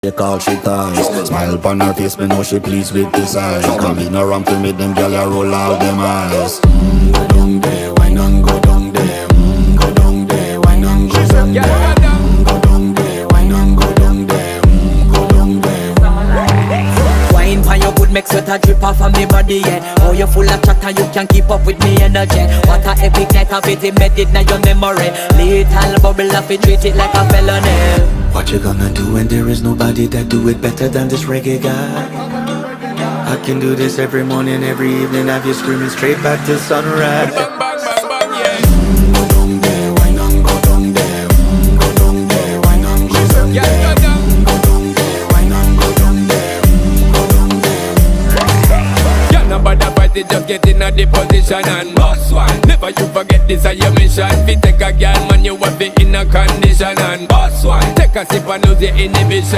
They call she ties. Smile upon her face, me know she pleased with this eyes. Come in around to me, them gyal a roll out them eyes. Go down there, why not go down there? Go down there, why not go down there? Go down there, why not go down there? Go down there. Wine pan your good, make sweat a drip off of me body, yeah. Oh, you full of chatter, you can keep up with me energy. What a epic night of it, embedded in your memory. Little bubble of it, treat it like a felony. What you gonna do when there is nobody that do it better than this reggae guy? I can do this every morning, every evening, have you screaming straight back to sunrise. Go down there, why not go down there? Go down there, why not go down there? Go down there, why not go down there? Go down there. Can't nobody fight it, just get in a the position and boss one. Never you forget this is your mission. Fi take a girl, man, you have it in a condition and boss one. Take a sip and lose your inhibition.